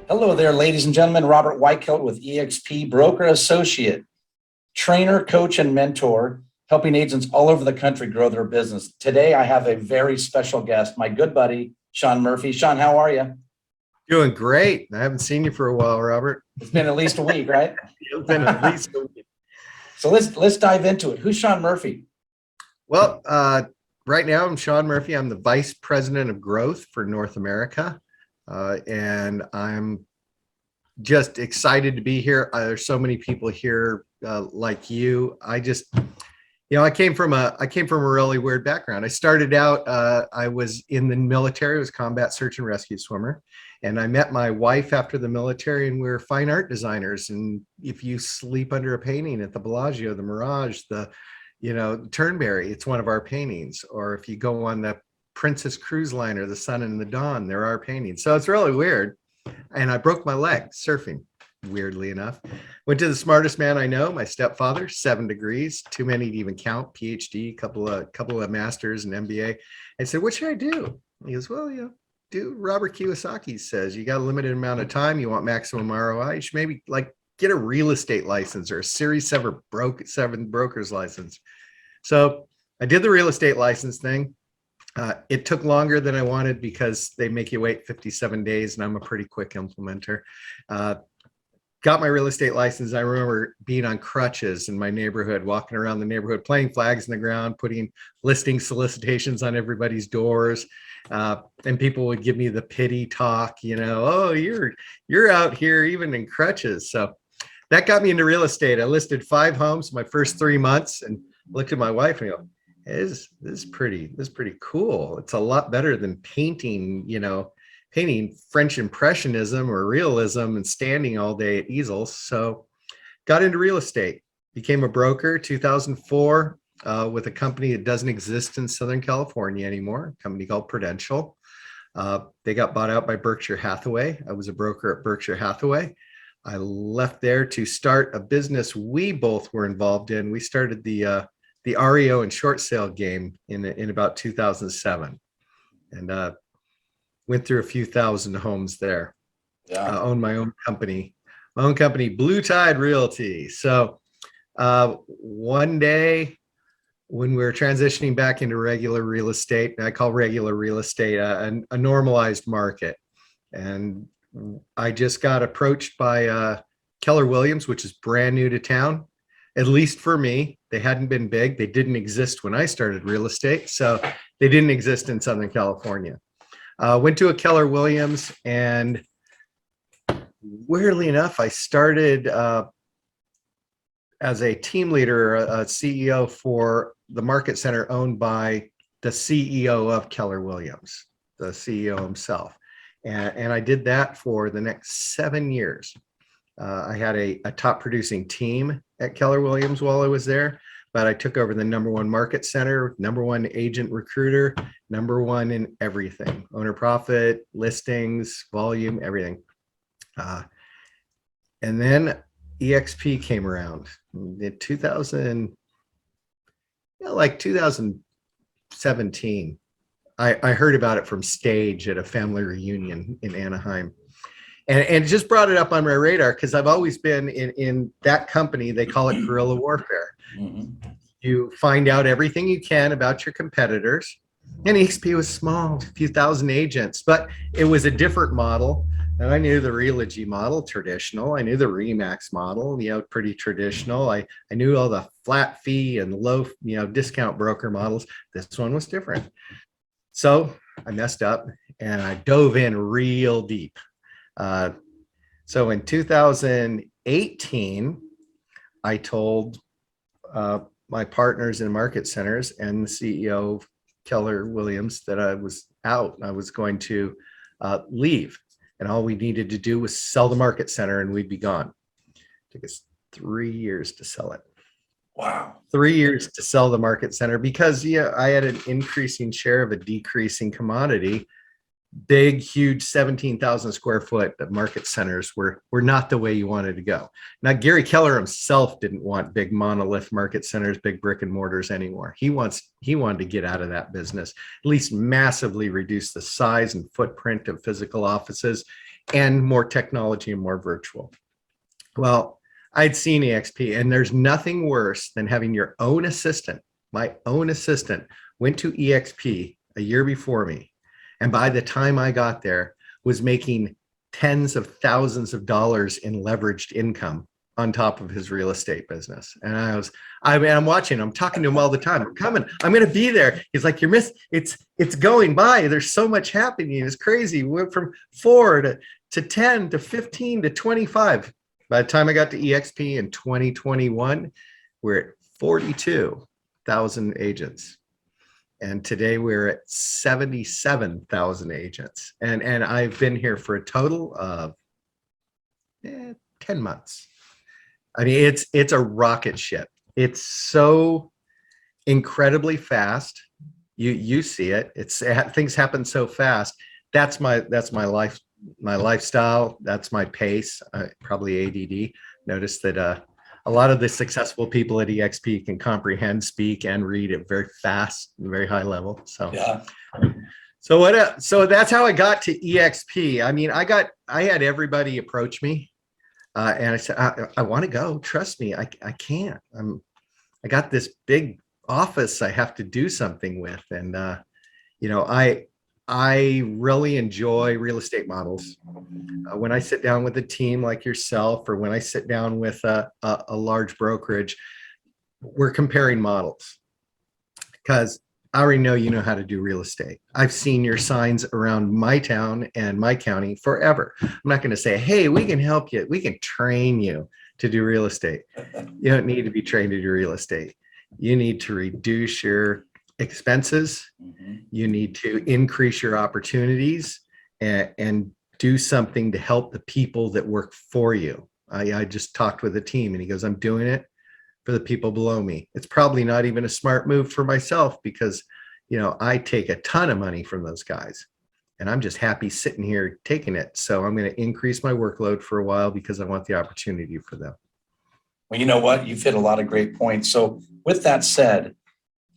Hello there, ladies and gentlemen. Robert Weichelt with eXp Broker Associate, trainer, coach, and mentor, helping agents all over the country grow their business. Today, I have a very special guest, my good buddy, Sean Murphy. Sean, how are you? Doing great. I haven't seen you for a while, Robert. It's been at least a week, right? It's been at least a week. So let's dive into it. Who's Sean Murphy? Well, right now I'm Sean Murphy. I'm the Vice President of Growth for North America. And I'm just excited to be here. There's so many people here like you. I came from a really weird background. I started out, I was in the military. I was combat search and rescue swimmer. And I met my wife after the military, and we were fine art designers. And if you sleep under a painting at the Bellagio, the Mirage, Turnberry, it's one of our paintings. Or if you go on the Princess Cruise Liner, the Sun and the Dawn, there are paintings. So it's really weird. And I broke my leg surfing, weirdly enough. Went to the smartest man I know, my stepfather, 7 degrees, too many to even count, PhD, couple of masters and MBA. I said, what should I do? He goes, well, do Robert Kiyosaki says, you got a limited amount of time, you want maximum ROI, you should maybe get a real estate license or a Series 7 broker's license. So I did the real estate license thing. It took longer than I wanted because they make you wait 57 days, and I'm a pretty quick implementer. Got my real estate license. I remember being on crutches in my neighborhood, walking around the neighborhood, playing flags in the ground, putting listing solicitations on everybody's doors. And people would give me the pity talk, oh, you're out here even in crutches. So that got me into real estate. I listed 5 homes my first 3 months and looked at my wife and go, this is pretty cool. It's a lot better than painting French Impressionism or realism and standing all day at easels. So got into real estate, became a broker 2004 with a company that doesn't exist in Southern California anymore, a company called Prudential. They got bought out by Berkshire Hathaway. I was a broker at Berkshire Hathaway. I left there to start a business we both were involved in. We started the REO and short sale game in about 2007. And went through a few thousand homes there. Yeah. Owned my own company, Blue Tide Realty. So one day when we were transitioning back into regular real estate, I call regular real estate a normalized market. And I just got approached by Keller Williams, which is brand new to town, at least for me. They hadn't been big. They didn't exist when I started real estate. So they didn't exist in Southern California. Went to a Keller Williams, and weirdly enough, I started as a team leader, a CEO for the market center owned by the CEO of Keller Williams, the CEO himself. And I did that for the next 7 years. I had a top producing team at Keller Williams while I was there, but I took over the #1 market center, #1 agent recruiter, #1 in everything, owner profit, listings, volume, everything. And then eXp came around in 2017. I heard about it from stage at a family reunion in Anaheim. And it just brought it up on my radar because I've always been in that company. They call it guerrilla warfare. Mm-hmm. You find out everything you can about your competitors. And eXp was small, a few thousand agents, but it was a different model. And I knew the Realogy model, traditional. I knew the Remax model, pretty traditional. I knew all the flat fee and low, discount broker models. This one was different. So I messed up and I dove in real deep. So in 2018, I told my partners in market centers and the CEO of Keller Williams that I was out. I was going to leave, and all we needed to do was sell the market center and we'd be gone. It took us 3 years to sell it. Wow. 3 years to sell the market center because I had an increasing share of a decreasing commodity. Big, huge 17,000 square foot market centers were not the way you wanted to go. Now, Gary Keller himself didn't want big monolith market centers, big brick and mortars anymore. He wanted to get out of that business, at least massively reduce the size and footprint of physical offices and more technology and more virtual. Well, I'd seen EXP, and there's nothing worse than having your own assistant. My own assistant went to EXP a year before me, and by the time I got there, was making tens of thousands of dollars in leveraged income on top of his real estate business. And I'm watching, I'm talking to him all the time. I'm coming, I'm going to be there. He's like, it's going by. There's so much happening. It's crazy. We went from 4 to 10 to 15 to 25. By the time I got to EXP in 2021, we're at 42,000 agents. And today we're at 77,000 agents. And I've been here for a total of 10 months. I mean, it's a rocket ship. It's so incredibly fast. You see it. Things happen so fast. That's my life, my lifestyle. That's my pace. Probably ADD. Notice that a lot of the successful people at EXP can comprehend, speak, and read at very fast, very high level. So Yeah. So that's how I got to EXP. I mean, I had everybody approach me. And I said, I want to go. Trust me, I can't. I got this big office I have to do something with. And, I really enjoy real estate models. When I sit down with a team like yourself, or when I sit down with a large brokerage, we're comparing models, because I already know you know how to do real estate. I've seen your signs around my town and my county forever. I'm not going to say, hey, we can help you. We can train you to do real estate. You don't need to be trained to do real estate. You need to reduce your expenses. You need to increase your opportunities and do something to help the people that work for you. I just talked with a team, and he goes, I'm doing it for the people below me. It's probably not even a smart move for myself, because, I take a ton of money from those guys, and I'm just happy sitting here taking it. So I'm going to increase my workload for a while because I want the opportunity for them. Well, you know what? You've hit a lot of great points. So with that said,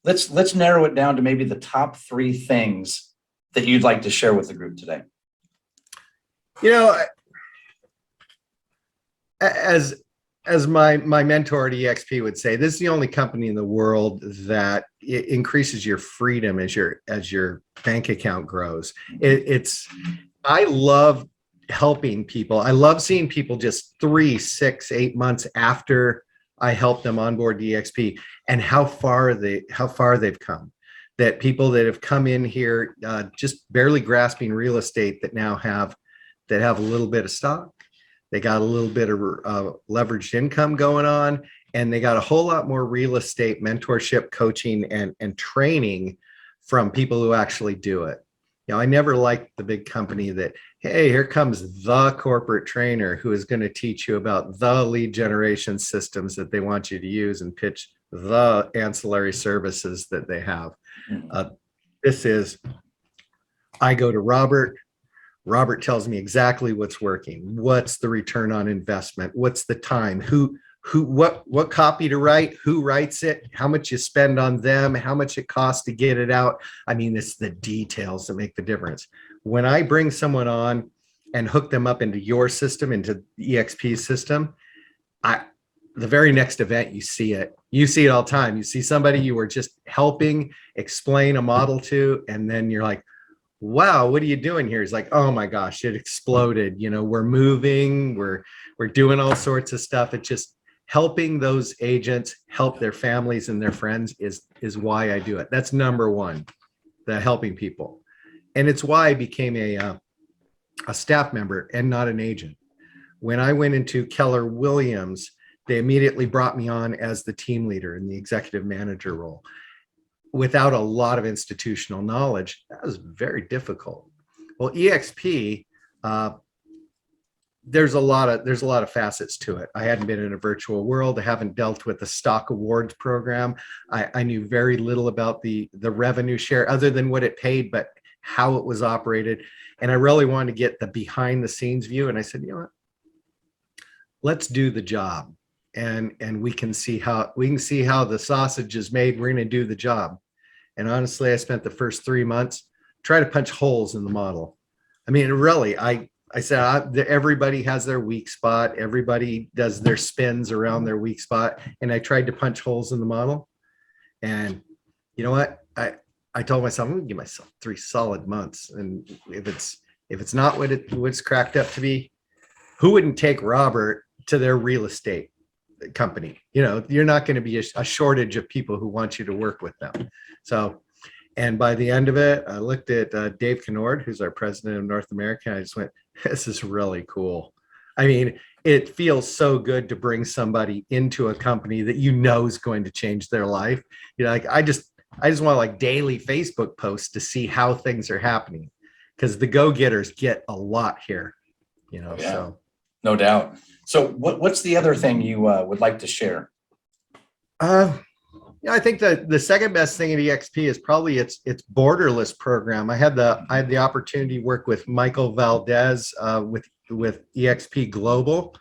let's narrow it down to maybe the top 3 things that you'd like to share with the group today. As my mentor at EXP would say, this is the only company in the world that it increases your freedom as your bank account grows. I love helping people. I love seeing people just 3, 6, 8 months after I help them onboard EXP, and how far they've come. That people that have come in here just barely grasping real estate, that now have a little bit of stock. They got a little bit of leveraged income going on, and they got a whole lot more real estate mentorship, coaching, and training from people who actually do it. I never liked the big company that, hey, here comes the corporate trainer who is going to teach you about the lead generation systems that they want you to use and pitch the ancillary services that they have. I go to Robert. Robert tells me exactly what's working. What's the return on investment? What's the time? What copy to write? Who writes it? How much you spend on them? How much it costs to get it out? I mean, it's the details that make the difference. When I bring someone on and hook them up into your system, into the EXP system, the very next event, you see it. You see it all the time. You see somebody you were just helping explain a model to, and then you're like, wow, what are you doing here? He's like, oh my gosh, it exploded. We're moving, we're doing all sorts of stuff. It's just helping those agents help their families and their friends is why I do it. That's number one, the helping people. And it's why I became a staff member and not an agent. When I went into Keller Williams, they immediately brought me on as the team leader in the executive manager role. Without a lot of institutional knowledge, that was very difficult. Well, EXP, there's a lot of facets to it. I hadn't been in a virtual world. I haven't dealt with the stock awards program. I knew very little about the revenue share other than what it paid, but how it was operated. And I really wanted to get the behind the scenes view. And I said, you know what? Let's do the job. And we can see how the sausage is made. We're going to do the job. And honestly, I spent the first 3 months trying to punch holes in the model. I mean, really, I I said, everybody has their weak spot. Everybody does their spins around their weak spot. And I tried to punch holes in the model. And you know what? I told myself, I'm gonna give myself 3 solid months. And if it's not what's cracked up to be, who wouldn't take Robert to their real estate company? You know, you're not going to be a shortage of people who want you to work with them. So, and by the end of it, I looked at Dave Kennord, who's our president of North America. And I just went, this is really cool. I mean, it feels so good to bring somebody into a company that you know is going to change their life. You know, like I just want like daily Facebook posts to see how things are happening, because the go-getters get a lot here, you know. Yeah, so no doubt. So what's the other thing you would like to share? Yeah, I think the second best thing at EXP is probably its borderless program. I had the opportunity to work with Michael Valdez with EXP Global,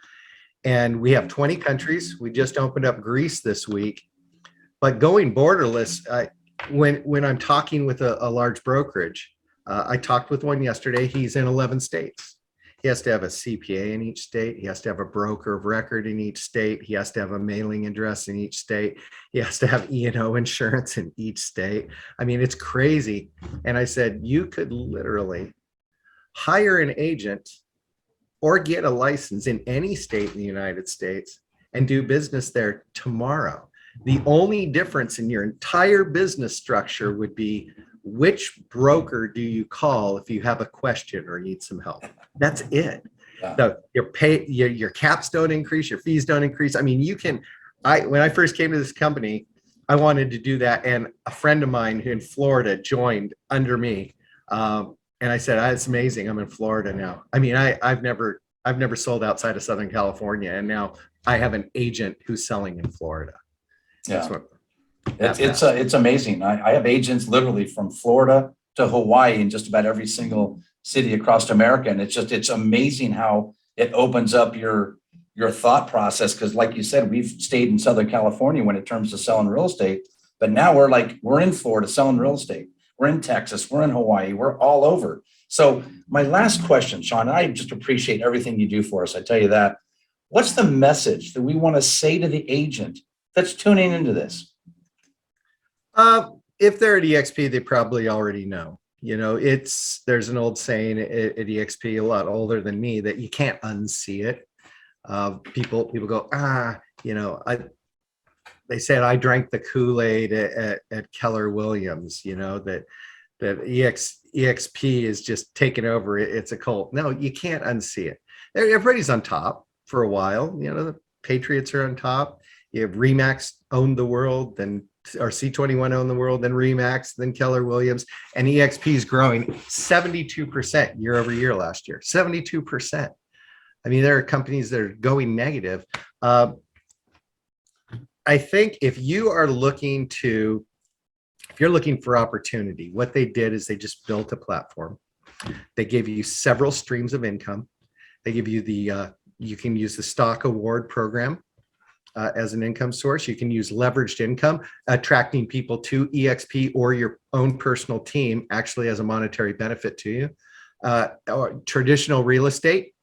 and we have 20 countries. We just opened up Greece this week. But going borderless, when I'm talking with a large brokerage, I talked with one yesterday. He's in 11 states. He has to have a CPA in each state. He has to have a broker of record in each state. He has to have a mailing address in each state. He has to have E&O insurance in each state. I mean, it's crazy. And I said, you could literally hire an agent or get a license in any state in the United States and do business there tomorrow. The only difference in your entire business structure would be which broker do you call if you have a question or need some help. That's it. Yeah. So your caps don't increase, your fees don't increase. I mean, when I first came to this company, I wanted to do that. And a friend of mine in Florida joined under me. And I said, it's amazing. I'm in Florida now. I mean, I've never sold outside of Southern California. And now I have an agent who's selling in Florida. Yeah. It's amazing. I have agents literally from Florida to Hawaii and just about every single city across America. And it's amazing how it opens up your thought process. Because like you said, we've stayed in Southern California when it comes to selling real estate, but now we're in Florida selling real estate. We're in Texas, we're in Hawaii, we're all over. So my last question, Sean, I just appreciate everything you do for us. I tell you that. What's the message that we want to say to the agent that's tuning into this? If they're at EXP, they probably already know. You know, there's an old saying at EXP, a lot older than me, that you can't unsee it. People go, you know, they said I drank the Kool-Aid at Keller Williams, you know, that EXP is just taking over. It's a cult. No, you can't unsee it. Everybody's on top for a while. You know, the Patriots are on top. You have RE/MAX owned the world, then or C21 owned the world, then RE/MAX, then Keller Williams, and EXP is growing 72% year over year last year. 72%. I mean, there are companies that are going negative. I think if you're looking for opportunity, what they did is they just built a platform. They gave you several streams of income. They give you you can use the stock award program as an income source. You can use leveraged income, attracting people to EXP or your own personal team actually as a monetary benefit to you. Or traditional real estate,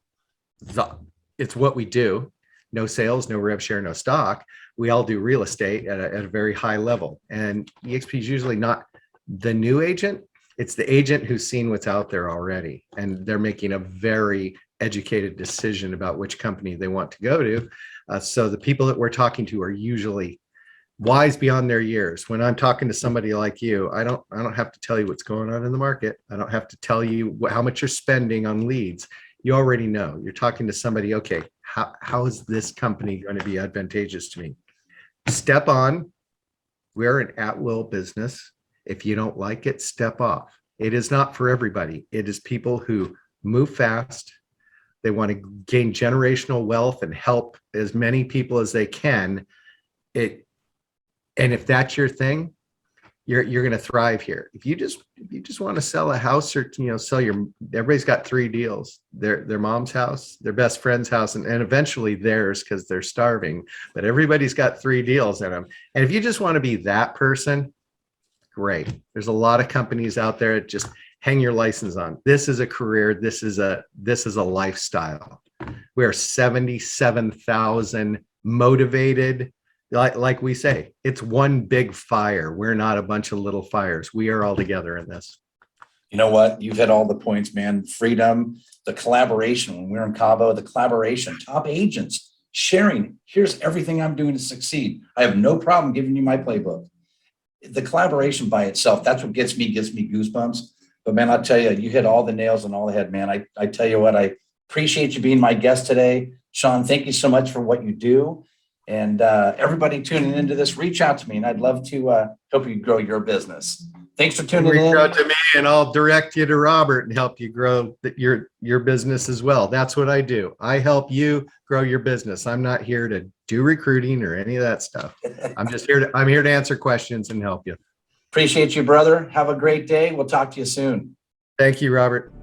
it's what we do. No sales, no rev share, no stock. We all do real estate at a very high level. And EXP is usually not the new agent. It's the agent who's seen what's out there already. And they're making a very educated decision about which company they want to go to. So the people that we're talking to are usually wise beyond their years. When I'm talking to somebody like you, I don't have to tell you what's going on in the market. I don't have to tell you how much you're spending on leads. You already know. You're talking to somebody, okay, how is this company going to be advantageous to me? Step on. We're an at-will business. If you don't like it, step off. It is not for everybody. It is people who move fast. They want to gain generational wealth and help as many people as they can. And if that's your thing, you're going to thrive here. If you just want to sell a house or, you know, everybody's got 3 deals, their mom's house, their best friend's house, and eventually theirs because they're starving, but everybody's got 3 deals in them. And if you just want to be that person, great. There's a lot of companies out there that just hang your license on. This is a career. This is a lifestyle. We are 77,000 motivated. Like we say, it's one big fire. We're not a bunch of little fires. We are all together in this. You know what? You've hit all the points, man. Freedom, the collaboration. When we were in Cabo, the collaboration, top agents sharing. Here's everything I'm doing to succeed. I have no problem giving you my playbook. The collaboration by itself, that's what gives me goosebumps. But man, I'll tell you, you hit all the nails on all the head, man. I tell you what, I appreciate you being my guest today. Sean, thank you so much for what you do. And everybody tuning into this, reach out to me, and I'd love to help you grow your business. Thanks for tuning in. Reach out to me, and I'll direct you to Robert and help you grow your business as well. That's what I do. I help you grow your business. I'm not here to do recruiting or any of that stuff. I'm here to answer questions and help you. Appreciate you, brother. Have a great day. We'll talk to you soon. Thank you, Robert.